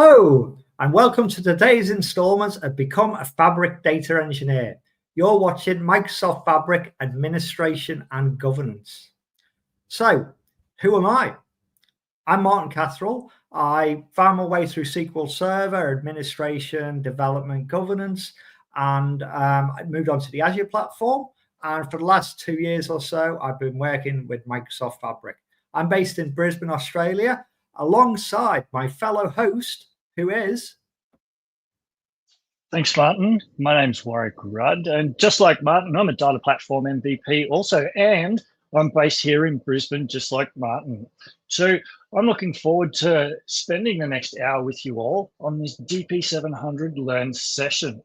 Hello, and welcome to today's installment of Become a Fabric Data Engineer. You're watching Microsoft Fabric Administration and Governance. So, who am I? I'm Martin Catherall. I found my way through SQL Server, administration, development, governance, and I moved on to the Azure platform. And for the last 2 years or so, I've been working with Microsoft Fabric. I'm based in Brisbane, Australia, alongside my fellow host, who is... Thanks, Martin. My name's Warwick Rudd, and just like Martin, I'm a data platform MVP also, and I'm based here in Brisbane, just like Martin. So I'm looking forward to spending the next hour with you all on this DP-700 Learn session.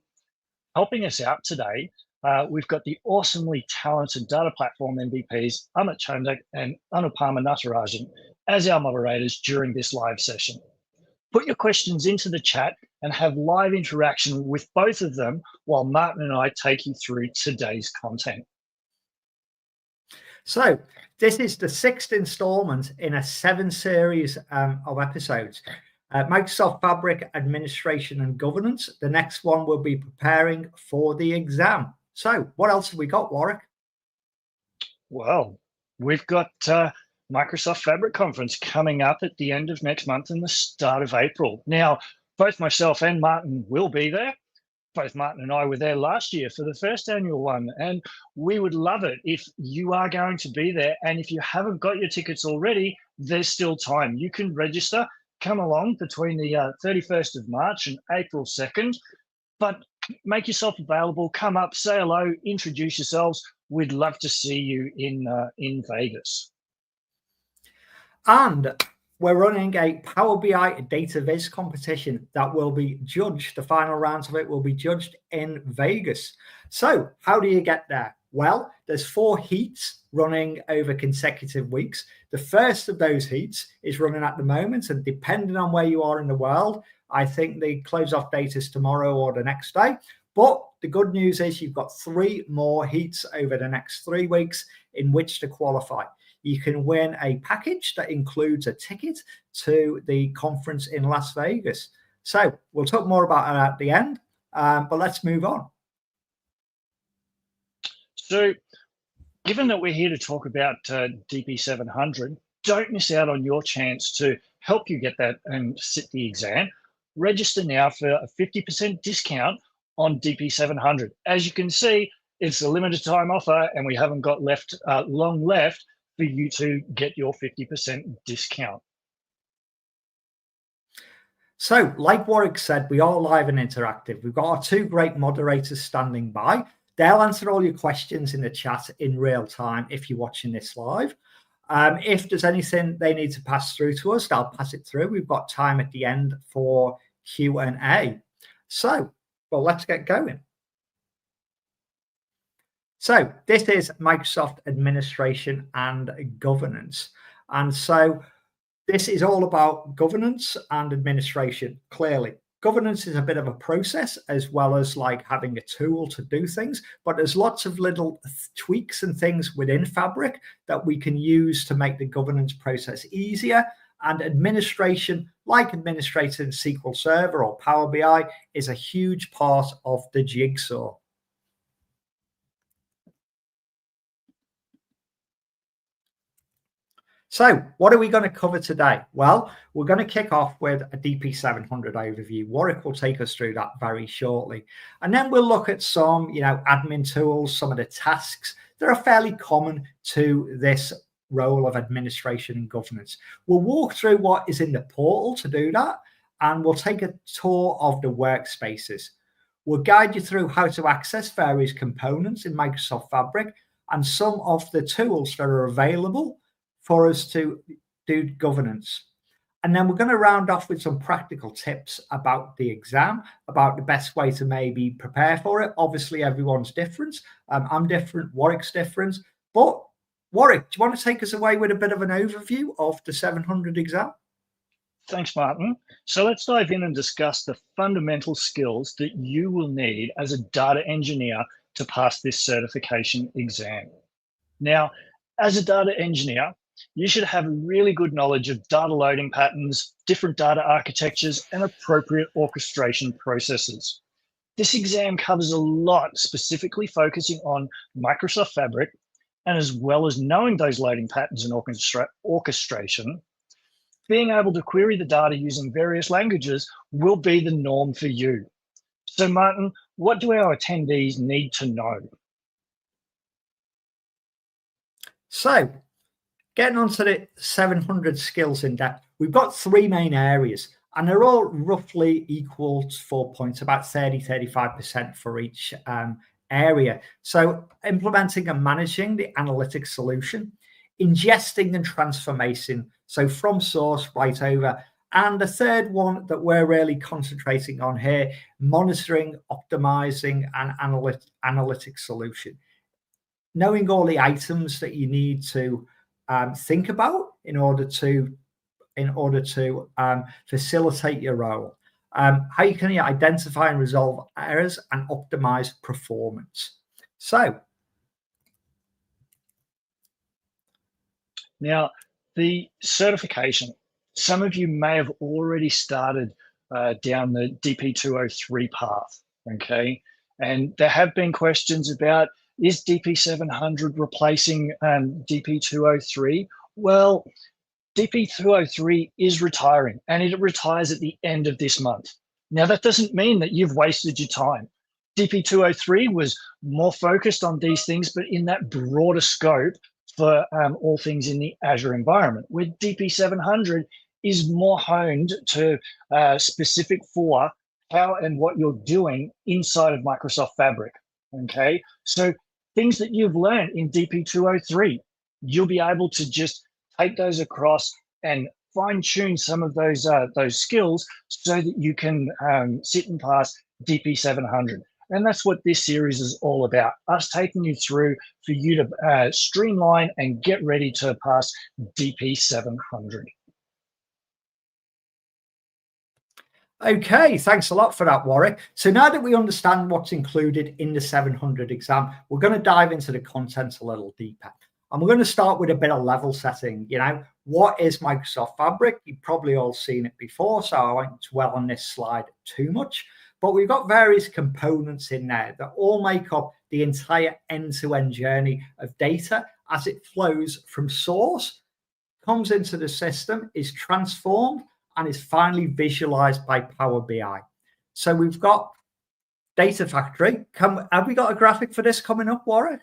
Helping us out today, we've got the awesomely talented data platform MVPs, Amit Chandak and Anupama Natarajan, as our moderators during this live session. Put your questions into the chat and have live interaction with both of them while Martin and I take you through today's content. So this is the 6th installment in a 7 series of episodes. Microsoft Fabric Administration and Governance. The next one will be preparing for the exam. So what else have we got, Warwick? Well, we've got Microsoft Fabric Conference coming up at the end of next month and the start of April. Now, both myself and Martin will be there. Both Martin and I were there last year for the first annual one, and we would love it if you are going to be there. And if you haven't got your tickets already, there's still time. You can register, come along between the 31st of March and April 2nd, but make yourself available, come up, say hello, introduce yourselves. We'd love to see you in Vegas. And we're running a Power BI data viz competition that will be judged. The final rounds of it will be judged in Vegas. So how do you get there? Well, there's 4 heats running over consecutive weeks. The first of those heats is running at the moment, and depending on where you are in the world, I think the close-off date is tomorrow or the next day. But the good news is you've got 3 more heats over the next 3 weeks in which to qualify. You can win a package that includes a ticket to the conference in Las Vegas. So we'll talk more about it at the end, but let's move on. So given that we're here to talk about DP-700, don't miss out on your chance to help you get that and sit the exam. Register now for a 50% discount on DP-700. As you can see, it's a limited time offer and we haven't got long left for you to get your 50% discount. So, like Warwick said, we are live and interactive. We've got our 2 great moderators standing by. They'll answer all your questions in the chat in real time if you're watching this live. If there's anything they need to pass through to us, they'll pass it through. We've got time at the end for Q&A. So, well, let's get going. So this is Microsoft Administration and Governance. And so this is all about governance and administration, clearly. Governance is a bit of a process as well as like having a tool to do things, but there's lots of little tweaks and things within Fabric that we can use to make the governance process easier. And administration, like administrating SQL Server or Power BI, is a huge part of the jigsaw. So what are we going to cover today? Well, we're going to kick off with a DP-700 overview. Warwick will take us through that very shortly. And then we'll look at some, admin tools, some of the tasks that are fairly common to this role of administration and governance. We'll walk through what is in the portal to do that, and we'll take a tour of the workspaces. We'll guide you through how to access various components in Microsoft Fabric and some of the tools that are available for us to do governance. And then we're going to round off with some practical tips about the exam, about the best way to maybe prepare for it. Obviously, everyone's different. I'm different, Warwick's different. But Warwick, do you want to take us away with a bit of an overview of the 700 exam? Thanks, Martin. So let's dive in and discuss the fundamental skills that you will need as a data engineer to pass this certification exam. Now, as a data engineer, you should have really good knowledge of data loading patterns, different data architectures, and appropriate orchestration processes. This exam covers a lot, specifically focusing on Microsoft Fabric, and as well as knowing those loading patterns and orchestration, being able to query the data using various languages will be the norm for you. So Martin, what do our attendees need to know? So getting onto the 700 skills in depth, we've got 3 main areas, and they're all roughly equal to 4 points, about 30-35% for each area. So implementing and managing the analytics solution, ingesting and transformation, so from source right over. And the third one that we're really concentrating on here, monitoring, optimizing, and analytics solution. Knowing all the items that you need to think about in order to facilitate your role. How you can identify and resolve errors and optimize performance. So now the certification. Some of you may have already started down the DP-203 path, okay? And there have been questions about, is DP-700 replacing DP-203? Well, DP-203 is retiring, and it retires at the end of this month. Now, that doesn't mean that you've wasted your time. DP-203 was more focused on these things, but in that broader scope for all things in the Azure environment, where DP-700 is more honed to specific for how and what you're doing inside of Microsoft Fabric, okay? So things that you've learned in DP-203, you'll be able to just take those across and fine-tune some of those skills so that you can sit and pass DP-700. And that's what this series is all about, us taking you through for you to streamline and get ready to pass DP-700. Okay, thanks a lot for that, Warwick. So now that we understand what's included in the 700 exam, we're going to dive into the content a little deeper. And we're going to start with a bit of level setting. You know, what is Microsoft Fabric? You've probably all seen it before, so I won't dwell on this slide too much. But we've got various components in there that all make up the entire end-to-end journey of data as it flows from source, comes into the system, is transformed, and is finally visualized by Power BI. So we've got Data Factory. Have we got a graphic for this coming up, Warwick?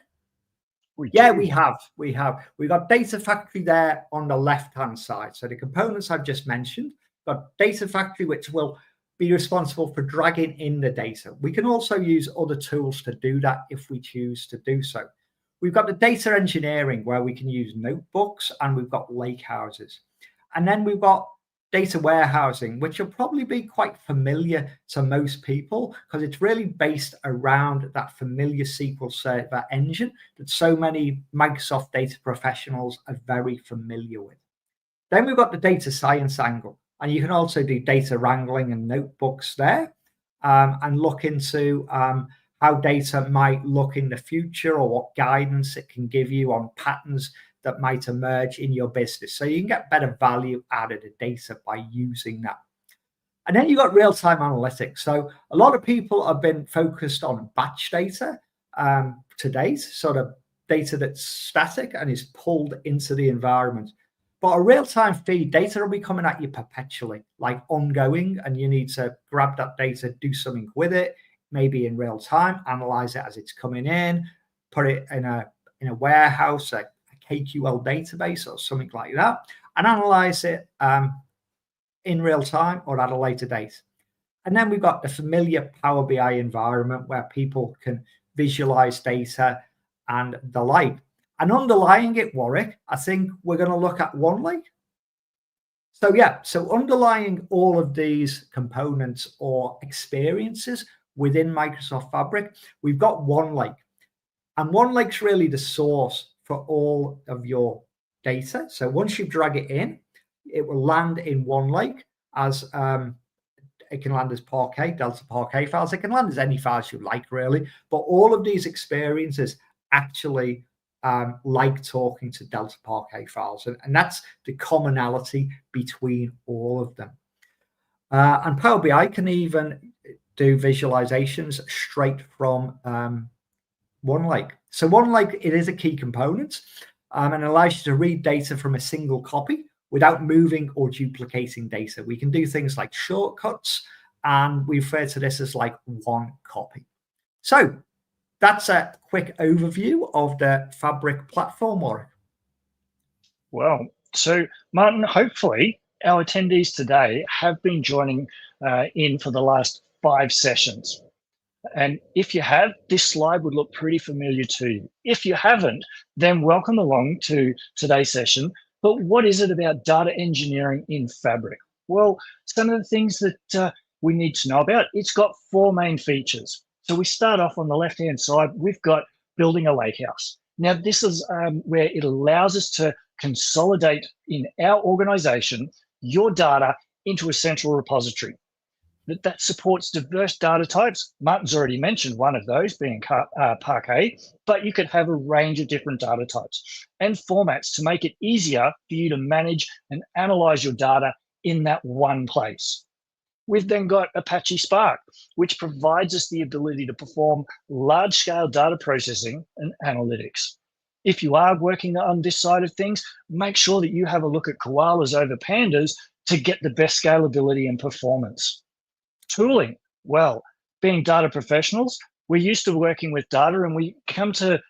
We have. We've got Data Factory there on the left-hand side. So the components I've just mentioned, got Data Factory, which will be responsible for dragging in the data. We can also use other tools to do that if we choose to do so. We've got the data engineering, where we can use notebooks, and we've got lake houses. And then we've got data warehousing, which will probably be quite familiar to most people because it's really based around that familiar SQL Server engine that so many Microsoft data professionals are very familiar with. Then we've got the data science angle, and you can also do data wrangling and notebooks there and look into how data might look in the future or what guidance it can give you on patterns that might emerge in your business. So you can get better value out of the data by using that. And then you've got real-time analytics. So a lot of people have been focused on batch data to date, sort of data that's static and is pulled into the environment. But a real-time feed, data will be coming at you perpetually, like ongoing, and you need to grab that data, do something with it, maybe in real time, analyze it as it's coming in, put it in a warehouse, a KQL database or something like that, and analyze it in real time or at a later date. And then we've got the familiar Power BI environment where people can visualize data and the like. And underlying it, Warwick, I think we're going to look at OneLake. So underlying all of these components or experiences within Microsoft Fabric, we've got OneLake. And OneLake's really the source for all of your data. So once you drag it in, it will land in OneLake as it can land as Parquet, Delta Parquet files. It can land as any files you like, really. But all of these experiences actually like talking to Delta Parquet files. And that's the commonality between all of them. And Power BI can even do visualizations straight from OneLake. So OneLake, it is a key component and allows you to read data from a single copy without moving or duplicating data. We can do things like shortcuts, and we refer to this as like one copy. So that's a quick overview of the Fabric platform, Warwick. Well, so Martin, hopefully our attendees today have been joining in for the last 5 sessions. And if you have, this slide would look pretty familiar to you. If you haven't, then welcome along to today's session. But what is it about data engineering in Fabric? Well, some of the things that we need to know about, it's got 4 main features. So we start off on the left-hand side, we've got building a lakehouse. Now, this is where it allows us to consolidate in our organization your data into a central repository that supports diverse data types. Martin's already mentioned one of those being Parquet, but you could have a range of different data types and formats to make it easier for you to manage and analyze your data in that one place. We've then got Apache Spark, which provides us the ability to perform large-scale data processing and analytics. If you are working on this side of things, make sure that you have a look at koalas over pandas to get the best scalability and performance. Tooling, well, being data professionals, we're used to working with data, and we come to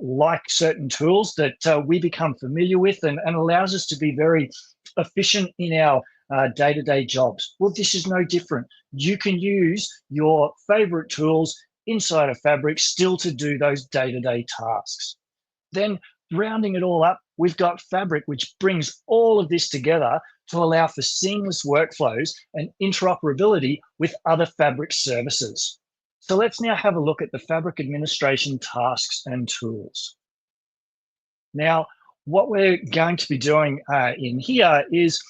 like certain tools that we become familiar with and allows us to be very efficient in our day-to-day jobs. Well, this is no different. You can use your favorite tools inside of Fabric still to do those day-to-day tasks. Then rounding it all up, we've got Fabric, which brings all of this together to allow for seamless workflows and interoperability with other Fabric services. So let's now have a look at the Fabric administration tasks and tools. Now, what we're going to be doing in here is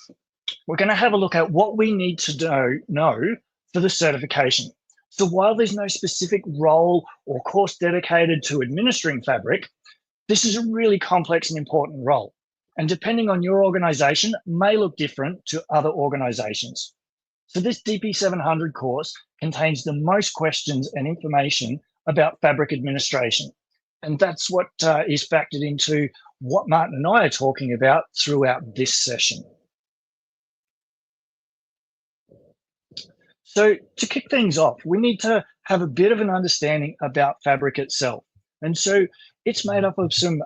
we're going to have a look at what we need to know for the certification. So while there's no specific role or course dedicated to administering Fabric, this is a really complex and important role. And depending on your organization, may look different to other organizations. So this DP-700 course contains the most questions and information about Fabric administration. And that's what is factored into what Martin and I are talking about throughout this session. So to kick things off, we need to have a bit of an understanding about Fabric itself. And so it's made up of some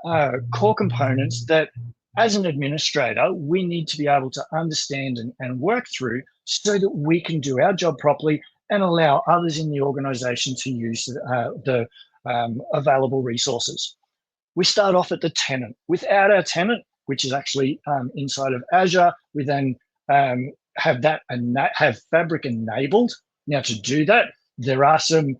core components that, as an administrator, we need to be able to understand and work through so that we can do our job properly and allow others in the organization to use the available resources. We start off at the tenant. Without our tenant, which is actually inside of Azure, we then have Fabric enabled. Now, to do that, there are some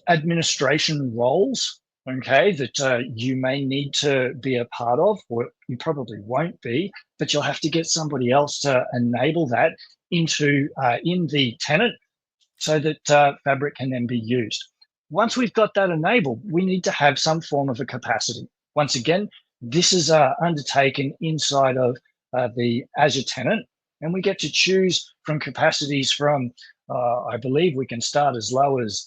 administration roles, okay, that you may need to be a part of, or you probably won't be, but you'll have to get somebody else to enable that into in the tenant so that Fabric can then be used. Once we've got that enabled, we need to have some form of a capacity. Once again, this is undertaken inside of the Azure tenant, and we get to choose from capacities from, I believe we can start as low as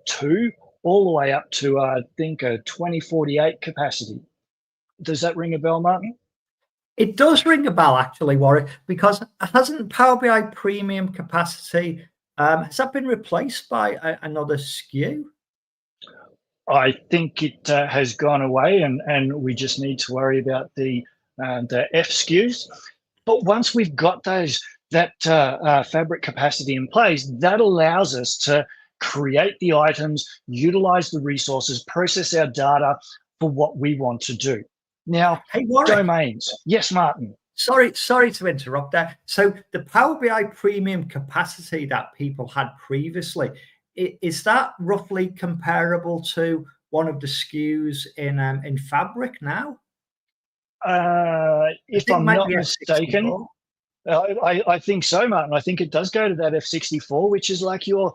2 all the way up to, I think, a 2048 capacity. Does that ring a bell, Martin? It does ring a bell, actually, Warwick, because hasn't Power BI Premium capacity, has that been replaced by another SKU? I think it has gone away, and we just need to worry about the F SKUs. But once we've got that Fabric capacity in place, that allows us to create the items, utilize the resources, process our data for what we want to do. Now, hey, Warwick, domains. Yes, Martin. Sorry to interrupt there. So the Power BI Premium capacity that people had previously, is that roughly comparable to one of the SKUs in Fabric now? If I'm not mistaken, I think so, Martin. I think it does go to that F64, which is like your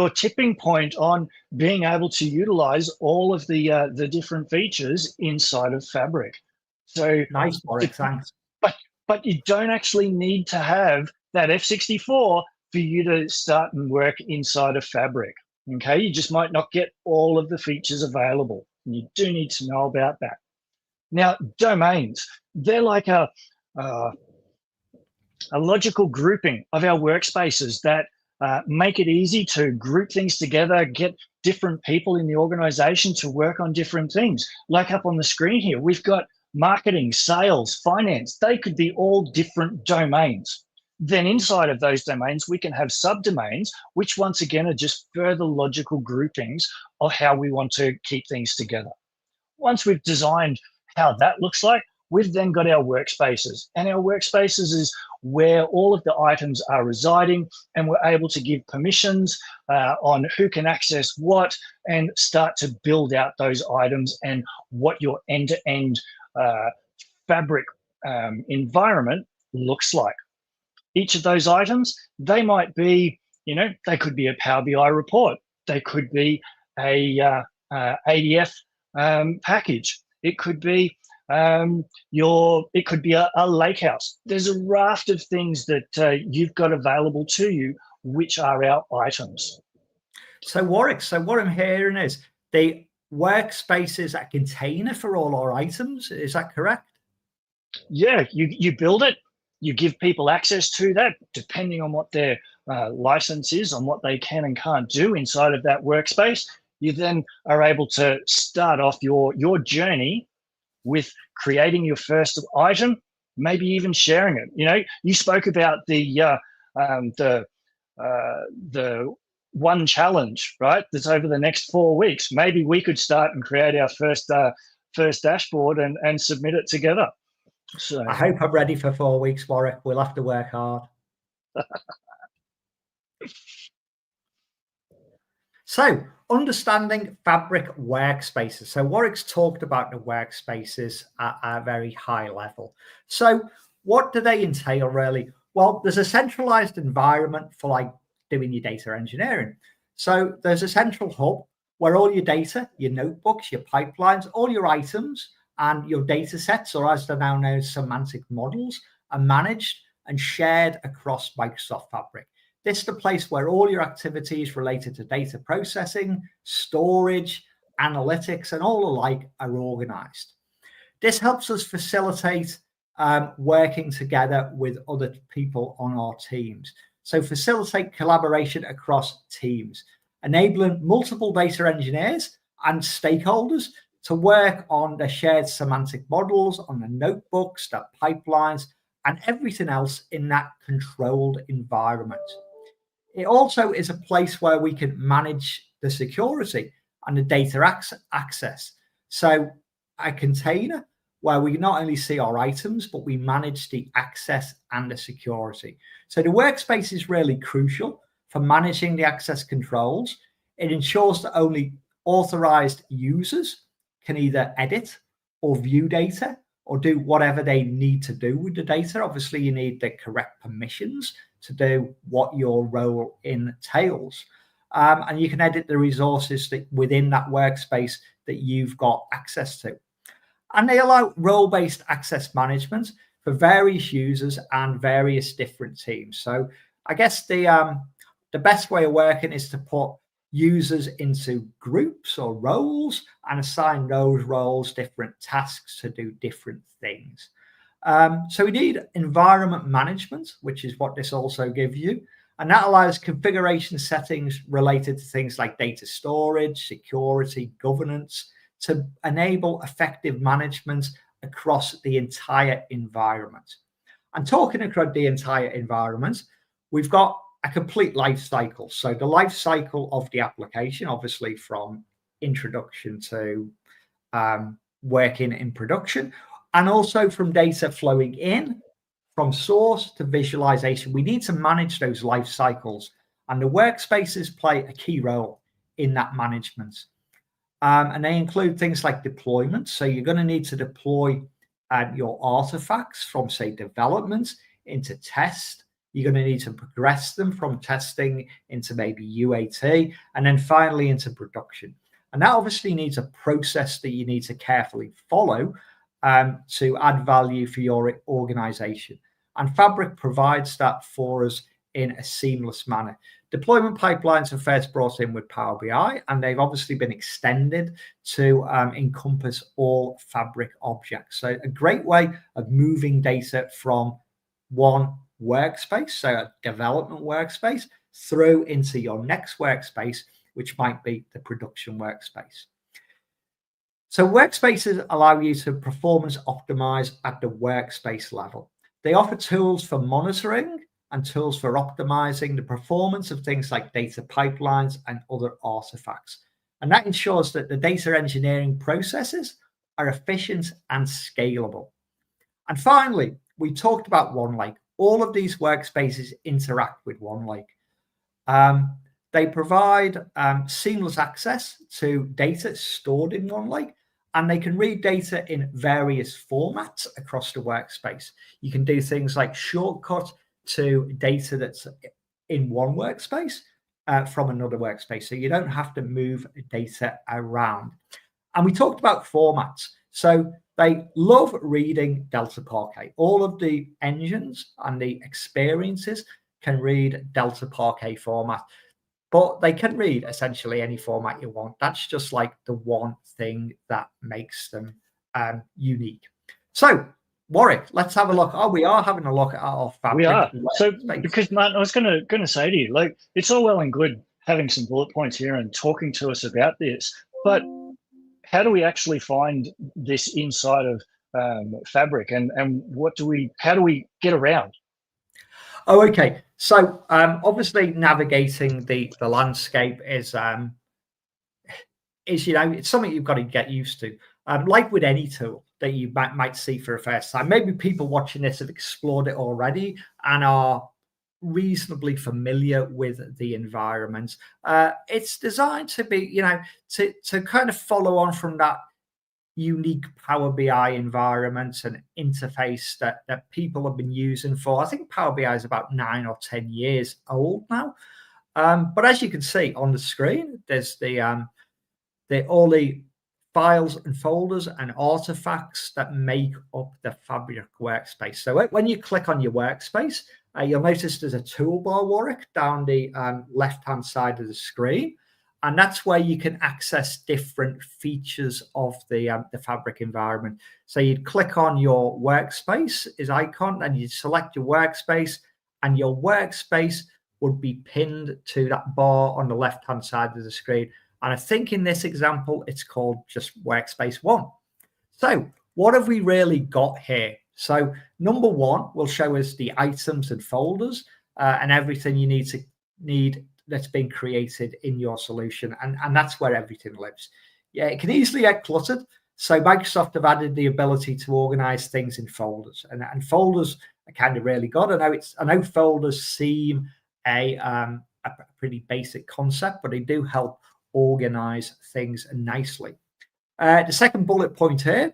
tipping point on being able to utilize all of the different features inside of Fabric. So, Nice, Warwick, it, thanks. but you don't actually need to have that F64 for you to start and work inside of Fabric. Okay, you just might not get all of the features available. You do need to know about that. Now, domains, they're like a logical grouping of our workspaces that make it easy to group things together, get different people in the organization to work on different things. Like up on the screen here, we've got marketing, sales, finance. They could be all different domains. Then inside of those domains, we can have subdomains, which once again are just further logical groupings of how we want to keep things together. Once we've designed how that looks like, we've then got our workspaces. And our workspaces is where all of the items are residing, and we're able to give permissions on who can access what and start to build out those items and what your end-to-end Fabric environment looks like. Each of those items, they might be, they could be a Power BI report. They could be a ADF package. It could be it could be a lake house. There's a raft of things that you've got available to you, which are our items. So Warwick, so what I'm hearing is the workspace is a container for all our items. Is that correct? Yeah, you build it, you give people access to that, depending on what their license is, on what they can and can't do inside of that workspace. You then are able to start off your journey with creating your first item, maybe even sharing it. You spoke about the one challenge, right? That's over the next 4 weeks. Maybe we could start and create our first dashboard and submit it together. So I hope I'm ready for 4 weeks, Warwick. We'll have to work hard. So, understanding Fabric workspaces. So, Warwick's talked about the workspaces at a very high level. So, what do they entail, really? Well, there's a centralized environment for like doing your data engineering. So, there's a central hub where all your data, your notebooks, your pipelines, all your items, and your data sets, or as they're now known as semantic models, are managed and shared across Microsoft Fabric. This is the place where all your activities related to data processing, storage, analytics, and all alike are organized. This helps us facilitate working together with other people on our teams. So facilitate collaboration across teams, enabling multiple data engineers and stakeholders to work on the shared semantic models, on the notebooks, the pipelines, and everything else in that controlled environment. It also is a place where we can manage the security and the data access. So a container where we not only see our items, but we manage the access and the security. So the workspace is really crucial for managing the access controls. It ensures that only authorized users can either edit or view data or do whatever they need to do with the data. Obviously, you need the correct permissions to do what your role entails. And you can edit the resources that within that workspace that you've got access to. And they allow role-based access management for various users and various different teams. So I guess the best way of working is to put users into groups or roles and assign those roles different tasks to do different things. So we need environment management, which is what this also gives you. And that allows configuration settings related to things like data storage, security, governance to enable effective management across the entire environment. And talking about the entire environment, we've got a complete life cycle. So the life cycle of the application, obviously from introduction to working in production, and also from data flowing in, from source to visualization. We need to manage those life cycles, and the workspaces play a key role in that management. And they include things like deployment. So you're going to need to deploy your artifacts from, say, development into test. You're going to need to progress them from testing into maybe UAT, and then finally into production. And that obviously needs a process that you need to carefully follow to add value for your organization. And Fabric provides that for us in a seamless manner. Deployment pipelines are first brought in with Power BI, and they've obviously been extended to encompass all Fabric objects. So a great way of moving data from one workspace, so a development workspace, through into your next workspace, which might be the production workspace. So workspaces allow you to performance optimize at the workspace level. They offer tools for monitoring and tools for optimizing the performance of things like data pipelines and other artifacts. And that ensures that the data engineering processes are efficient and scalable. And finally, we talked about OneLake. All of these workspaces interact with OneLake. They provide seamless access to data stored in OneLake, and they can read data in various formats across the workspace. You can do things like shortcut to data that's in one workspace from another workspace, so you don't have to move data around. And we talked about formats. So they love reading Delta Parquet. All of the engines and the experiences can read Delta Parquet format, but they can read essentially any format you want. That's just like the one thing that makes them unique. So, Warwick, let's have a look. Oh, we are having a look at our Fabric. We are. So, because Martin, I was going to say to you, like, it's all well and good having some bullet points here and talking to us about this, but how do we actually find this inside of Fabric, and how do we get around? Oh, okay. So obviously navigating the landscape is it's something you've got to get used to. Like with any tool that you might see for the first time, maybe people watching this have explored it already and are reasonably familiar with the environment. It's designed to be, to kind of follow on from that unique Power BI environment and interface that people have been using for, I think Power BI is about 9 or 10 years old now. But as you can see on the screen, there's all the files and folders and artifacts that make up the Fabric workspace. So when you click on your workspace, you'll notice there's a toolbar, Warwick, down the left-hand side of the screen. And that's where you can access different features of the Fabric environment. So you'd click on your workspace icon, and you'd select your workspace, and your workspace would be pinned to that bar on the left-hand side of the screen. And I think in this example, it's called just Workspace 1. So what have we really got here? So number 1 will show us the items and folders and everything you need that's been created in your solution. And that's where everything lives. Yeah, it can easily get cluttered. So Microsoft have added the ability to organize things in folders. And folders are kind of really good. I know folders seem a pretty basic concept, but they do help organize things nicely. The second bullet point here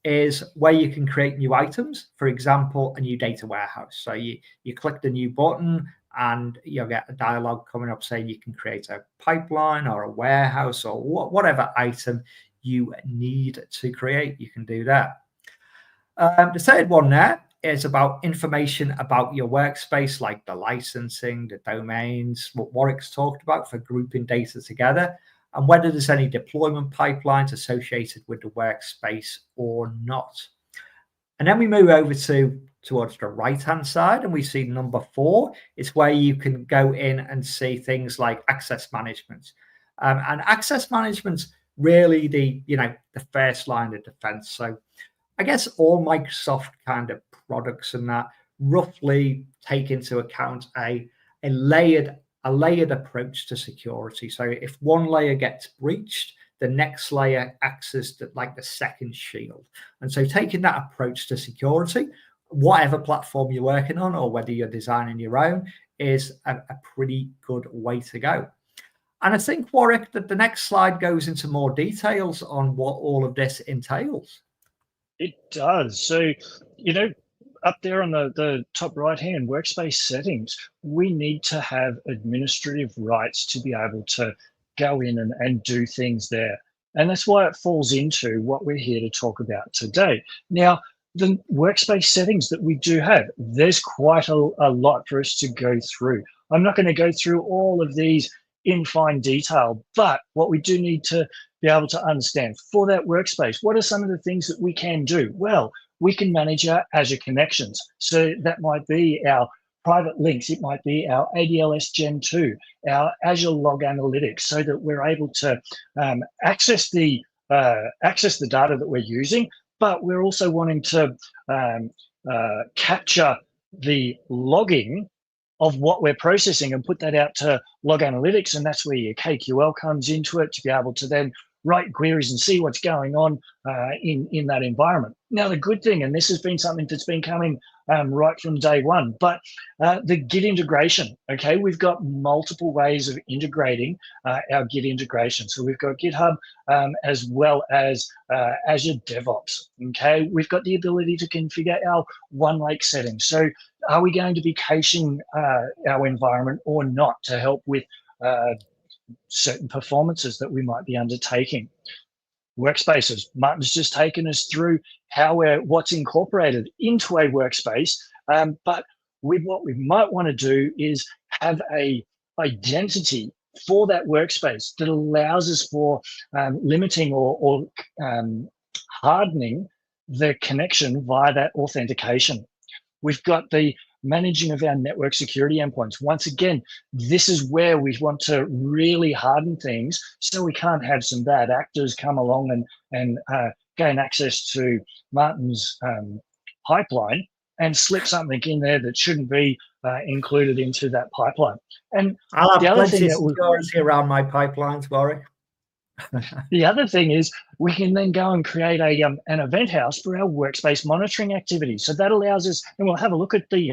is where you can create new items, for example, a new data warehouse. So you click the new button and you'll get a dialog coming up saying you can create a pipeline or a warehouse or whatever item you need to create, you can do that. The third one there is about information about your workspace, like the licensing, the domains, what Warwick's talked about for grouping data together, and whether there's any deployment pipelines associated with the workspace or not. And then we move over towards the right-hand side, and we see number 4. It's where you can go in and see things like access management. And access management's really the first line of defense. So I guess all Microsoft kind of products and that roughly take into account a layered approach to security. So if one layer gets breached, the next layer acts as like the second shield. And so taking that approach to security, whatever platform you're working on or whether you're designing your own, is a pretty good way to go. And I think, Warwick, that the next slide goes into more details on what all of this entails. It does. So, up there on the top right-hand workspace settings, we need to have administrative rights to be able to go in and do things there. And that's why it falls into what we're here to talk about today. Now, the workspace settings that we do have, there's quite a lot for us to go through. I'm not going to go through all of these in fine detail, but what we do need to be able to understand for that workspace, what are some of the things that we can do? Well, we can manage our Azure connections. So that might be our private links. It might be our ADLS Gen 2, our Azure Log Analytics, so that we're able to access the data that we're using, but we're also wanting to capture the logging of what we're processing and put that out to Log Analytics, and that's where your KQL comes into it to be able to then write queries and see what's going on in that environment. Now, the good thing, and this has been something that's been coming right from day one, but the Git integration, okay? We've got multiple ways of integrating our Git integration. So we've got GitHub as well as Azure DevOps, okay? We've got the ability to configure our OneLake settings. So are we going to be caching our environment or not to help with certain performances that we might be undertaking? Workspaces. Martin's just taken us through what's incorporated into a workspace, but what we might want to do is have a identity for that workspace that allows us for limiting or hardening the connection via that authentication. We've got the managing of our network security endpoints. Once again, this is where we want to really harden things so we can't have some bad actors come along and gain access to Martin's pipeline and slip something in there that shouldn't be included into that pipeline. And I'll have plenty of security around my pipelines, Warwick. The other thing is we can then go and create an event house for our workspace monitoring activities. So that allows us, and we'll have a look at the,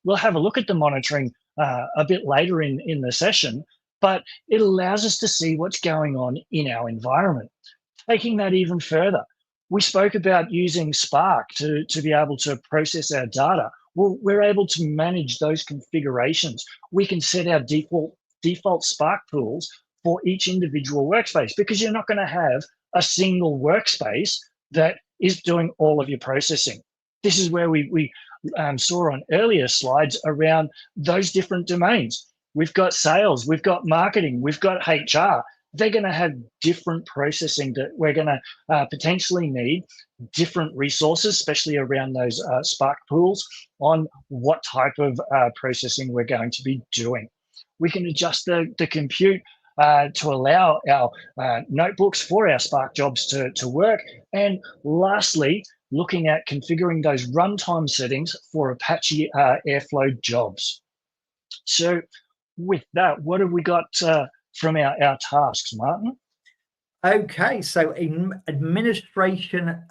we'll have a look at the monitoring a bit later in the session, but it allows us to see what's going on in our environment. Taking that even further, we spoke about using Spark to be able to process our data. Well, we're able to manage those configurations. We can set our default Spark pools for each individual workspace, because you're not going to have a single workspace that is doing all of your processing. This is where we saw on earlier slides around those different domains. We've got sales, we've got marketing, we've got HR. They're going to have different processing that we're going to potentially need different resources, especially around those Spark pools, on what type of processing we're going to be doing. We can adjust the compute to allow our notebooks for our Spark jobs to work. And lastly, looking at configuring those runtime settings for Apache Airflow jobs. So with that, what have we got from our tasks, Martin? Okay, so administration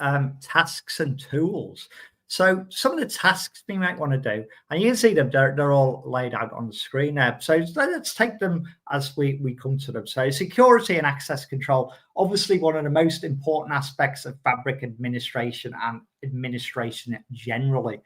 tasks and tools. So some of the tasks we might want to do, and you can see them, they're all laid out on the screen there. So let's take them as we come to them. So security and access control, obviously one of the most important aspects of Fabric administration and administration generally.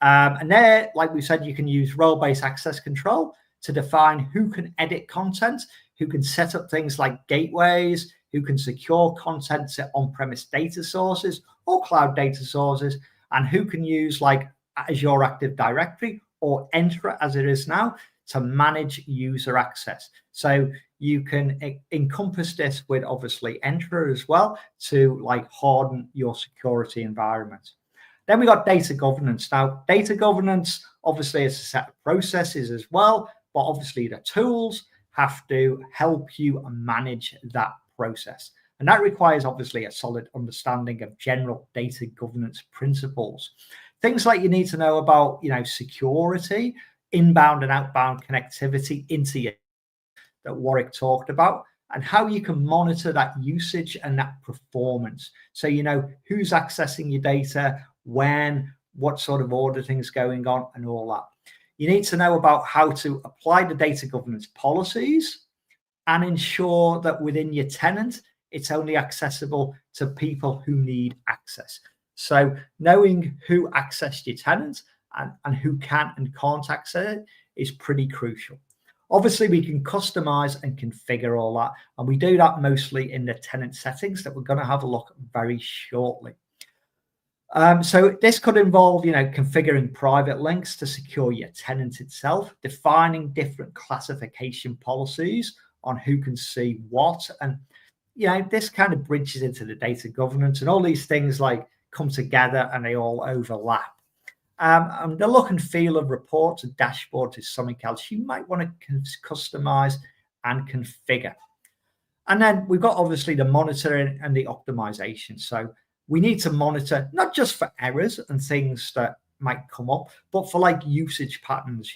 And there, like we said, you can use role-based access control to define who can edit content, who can set up things like gateways, who can secure content to on-premise data sources or cloud data sources, and who can use like Azure Active Directory or Entra as it is now to manage user access. So you can encompass this with obviously Entra as well to like harden your security environment. Then we got data governance. Now, data governance obviously is a set of processes as well, but obviously the tools have to help you manage that process. And that requires obviously a solid understanding of general data governance principles. Things like you need to know about, security, inbound and outbound connectivity into your that Warwick talked about, and how you can monitor that usage and that performance. So you know who's accessing your data, when, what sort of auditing is going on, and all that. You need to know about how to apply the data governance policies and ensure that within your tenant, it's only accessible to people who need access. So knowing who accessed your tenant and who can and can't access it is pretty crucial. Obviously, we can customize and configure all that, and we do that mostly in the tenant settings that we're going to have a look at very shortly. So this could involve, configuring private links to secure your tenant itself, defining different classification policies on who can see what, and this kind of bridges into the data governance, and all these things like come together and they all overlap. And the look and feel of reports and dashboards is something else you might want to customize and configure. And then we've got obviously the monitoring and the optimization. So we need to monitor not just for errors and things that might come up, but for like usage patterns.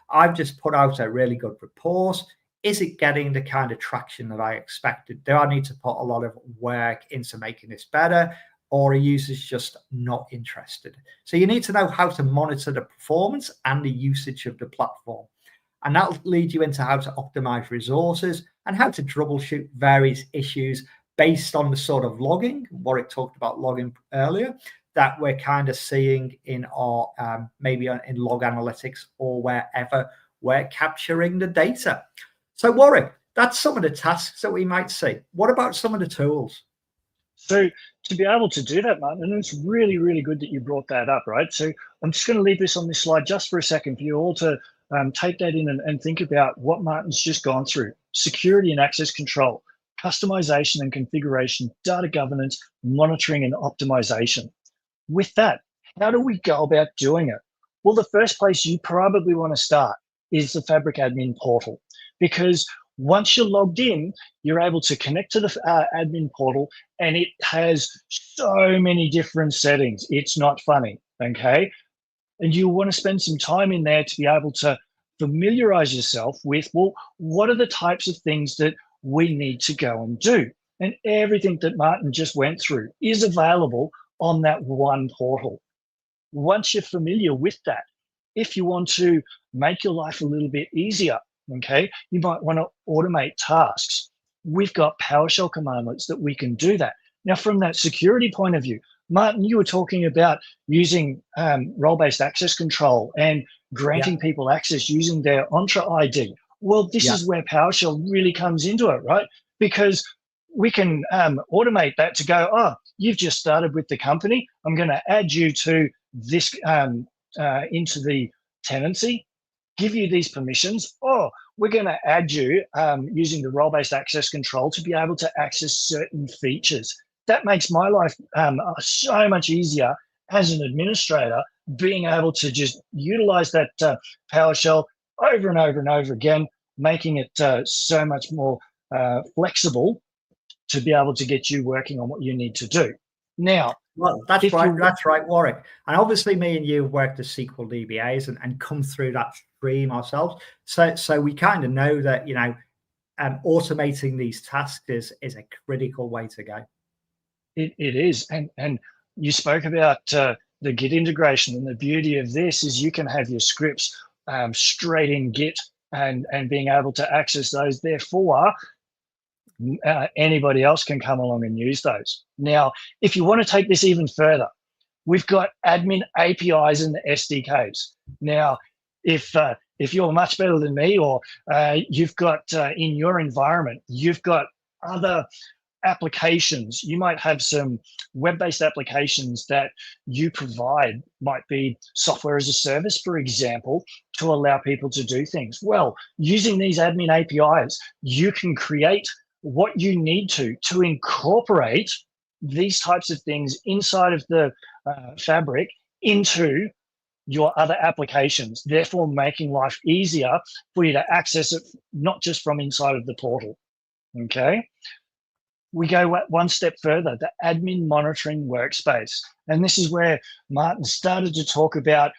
I've just put out a really good report. Is it getting the kind of traction that I expected? Do I need to put a lot of work into making this better? Or are users just not interested? So you need to know how to monitor the performance and the usage of the platform. And that'll lead you into how to optimize resources and how to troubleshoot various issues based on the sort of logging, Warwick talked about logging earlier, that we're kind of seeing in our, maybe in log analytics or wherever we're capturing the data. So Warwick, that's some of the tasks that we might see. What about some of the tools? So to be able to do that, Martin, and it's really, really good that you brought that up, right? So I'm just going to leave this on this slide just for a second for you all to take that in and think about what Martin's just gone through. Security and access control, customization and configuration, data governance, monitoring and optimization. With that, how do we go about doing it? Well, the first place you probably want to start is the Fabric admin portal, because once you're logged in, you're able to connect to the admin portal, and it has so many different settings. It's not funny, okay? And you want to spend some time in there to be able to familiarize yourself with, well, what are the types of things that we need to go and do? And everything that Martin just went through is available on that one portal. Once you're familiar with that, if you want to make your life a little bit easier, okay, you might want to automate tasks. We've got PowerShell commandlets that we can do that. Now, from that security point of view, Martin, you were talking about using role-based access control and granting people access using their Entra ID. Well, this is where PowerShell really comes into it, right? Because we can automate that to go, oh, you've just started with the company. I'm going to add you to this into the tenancy, give you these permissions. Oh, we're going to add you using the role-based access control to be able to access certain features. That makes my life so much easier as an administrator, being able to just utilize that PowerShell over and over and over again, making it so much more flexible to be able to get you working on what you need to do. Now, well, that's right. That's right, Warwick. And obviously, me and you have worked as SQL DBAs and come through that stream ourselves. So we kind of know that automating these tasks is a critical way to go. It is, and you spoke about the Git integration, and the beauty of this is you can have your scripts straight in Git and being able to access those. Therefore, anybody else can come along and use those. Now, if you want to take this even further, we've got admin APIs and the SDKs. Now, if you're much better than me, or you've got in your environment, you've got other applications, you might have some web-based applications that you provide, might be software as a service, for example, to allow people to do things. Well, using these admin APIs, you can create what you need to incorporate these types of things inside of the Fabric into your other applications, therefore making life easier for you to access it, not just from inside of the portal, okay? We go one step further, the admin monitoring workspace. And this is where Martin started to talk about,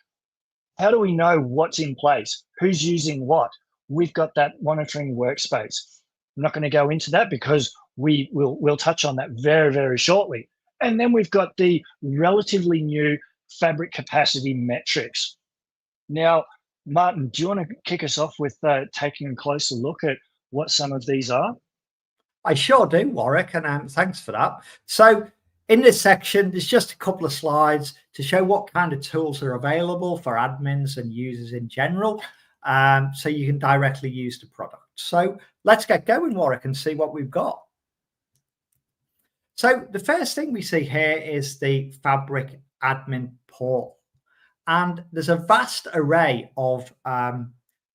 how do we know what's in place? Who's using what? We've got that monitoring workspace. I'm not going to go into that because we'll touch on that very, very shortly. And then we've got the relatively new Fabric capacity metrics. Now, Martin, do you want to kick us off with taking a closer look at what some of these are? I sure do, Warwick, and thanks for that. So In this section, there's just a couple of slides to show what kind of tools are available for admins and users in general, so you can directly use the product. So let's get going, Warwick, and see what we've got. So the first thing we see here is the Fabric admin portal. And there's a vast array of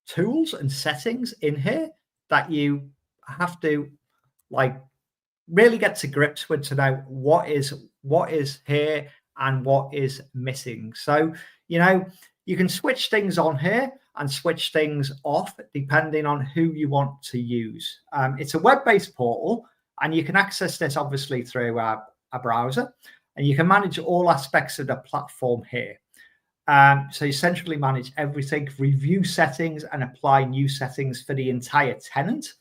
tools and settings in here that you have to really get to grips with to know what is here and what is missing. So, you can switch things on here and switch things off depending on who you want to use. It's a web-based portal, and you can access this obviously through a browser, and you can manage all aspects of the platform here. So you centrally manage everything, review settings and apply new settings for the entire tenant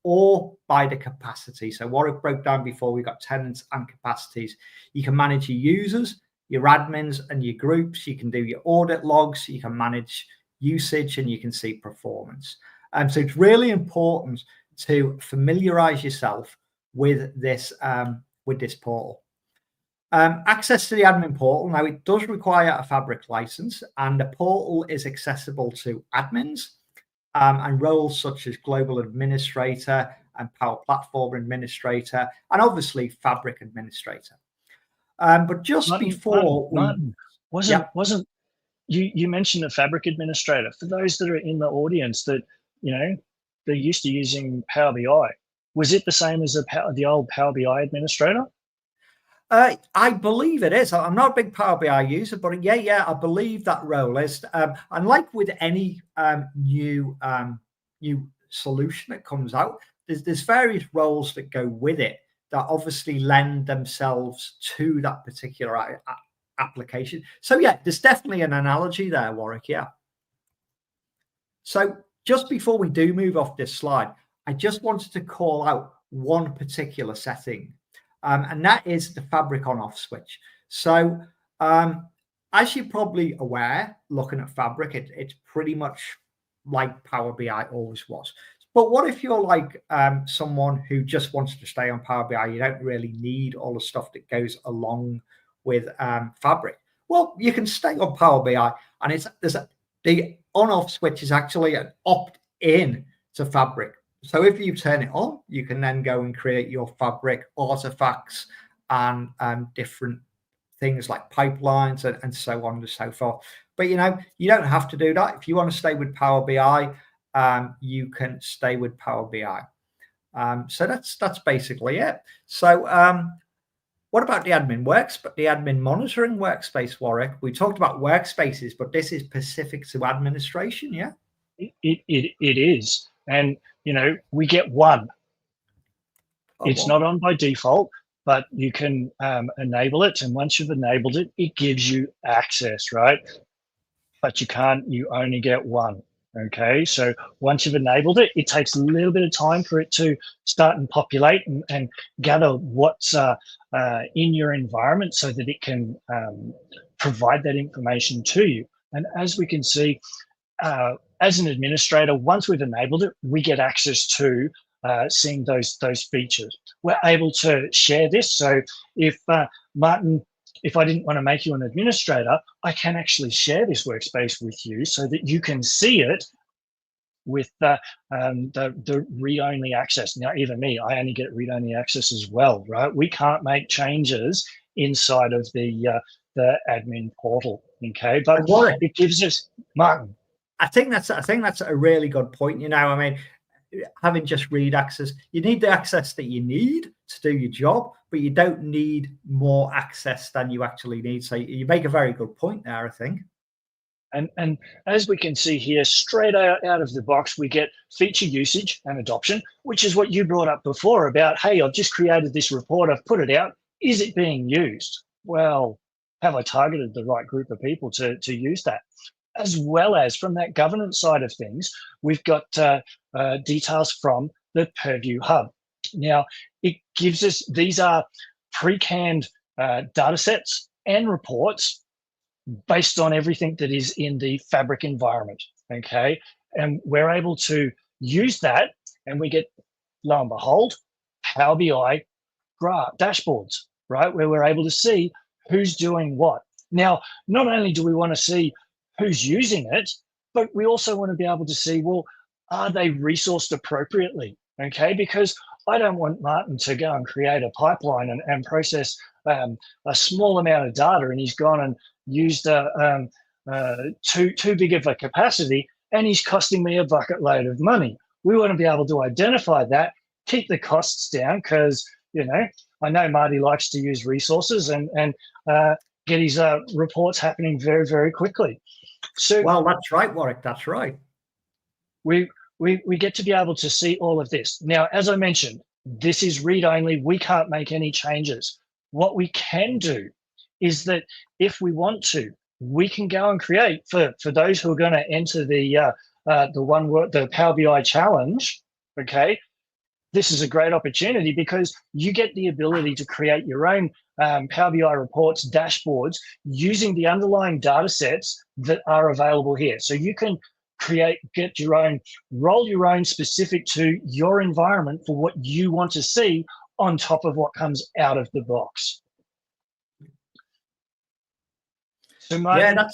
or by the capacity. So what I've broke down before, we've got tenants and capacities. You can manage your users, your admins and your groups. You can do your audit logs, you can manage usage, and you can see performance. So it's really important to familiarize yourself with this portal. Access to the admin portal. Now, it does require a Fabric license, and the portal is accessible to admins and roles such as Global Administrator and Power Platform Administrator, and obviously Fabric Administrator. But just before wasn't you mentioned a Fabric Administrator. For those that are in the audience that, they're used to using Power BI, was it the same as the old Power BI Administrator? I believe it is. I'm not a big Power BI user, but yeah, I believe that role is. And like with any new solution that comes out, there's various roles that go with it that obviously lend themselves to that particular application. So yeah, there's definitely an analogy there, Warwick. Yeah. So just before we do move off this slide, I just wanted to call out one particular setting. And that is the Fabric on-off switch. So as you're probably aware, looking at Fabric, it's pretty much like Power BI always was. But what if you're like someone who just wants to stay on Power BI? You don't really need all the stuff that goes along with Fabric. Well, you can stay on Power BI, and the on-off switch is actually an opt-in to Fabric. So if you turn it on, you can then go and create your Fabric artifacts and different things like pipelines and so on and so forth. But you don't have to do that. If you want to stay with Power BI, you can stay with Power BI. So that's basically it. So what about the admin the admin monitoring workspace, Warwick? We talked about workspaces, but this is specific to administration, yeah? It is. And we get one. It's not on by default, but you can enable it. And once you've enabled it, it gives you access, right? But you only get one. Okay. So once you've enabled it, it takes a little bit of time for it to start and populate and gather what's in your environment so that it can provide that information to you. And as we can see, as an administrator, once we've enabled it, we get access to seeing those features. We're able to share this. So if Martin, if I didn't want to make you an administrator, I can actually share this workspace with you so that you can see it with the read-only access. Now, even me, I only get read-only access as well, right? We can't make changes inside of the admin portal, okay? But it gives us, Martin. I think that's a really good point. I mean, having just read access, you need the access that you need to do your job, but you don't need more access than you actually need. So you make a very good point there, I think. And as we can see here, straight out of the box, we get feature usage and adoption, which is what you brought up before about, hey, I've just created this report, I've put it out. Is it being used? Well, have I targeted the right group of people to use that? As well as from that governance side of things, we've got details from the Purview Hub. Now, it gives us, these are pre-canned data sets and reports based on everything that is in the Fabric environment, okay? And we're able to use that, and we get, lo and behold, Power BI dashboards. right? Where we're able to see who's doing what. Now, not only do we want to see who's using it, but we also want to be able to see, well, are they resourced appropriately? Okay, because I don't want Martin to go and create a pipeline and process a small amount of data, and he's gone and used too big of a capacity, and he's costing me a bucket load of money. We want to be able to identify that, keep the costs down, because I know Marty likes to use resources and get his reports happening very, very quickly. So, well, that's right, Warwick. That's right. We get to be able to see all of this. Now, as I mentioned, this is read only. We can't make any changes. What we can do is that if we want to, we can go and create for those who are going to enter the Power BI challenge. Okay, this is a great opportunity because you get the ability to create your own Power BI reports, dashboards using the underlying data sets that are available here. So you can get your own, roll your own specific to your environment for what you want to see on top of what comes out of the box. So Martin, yeah,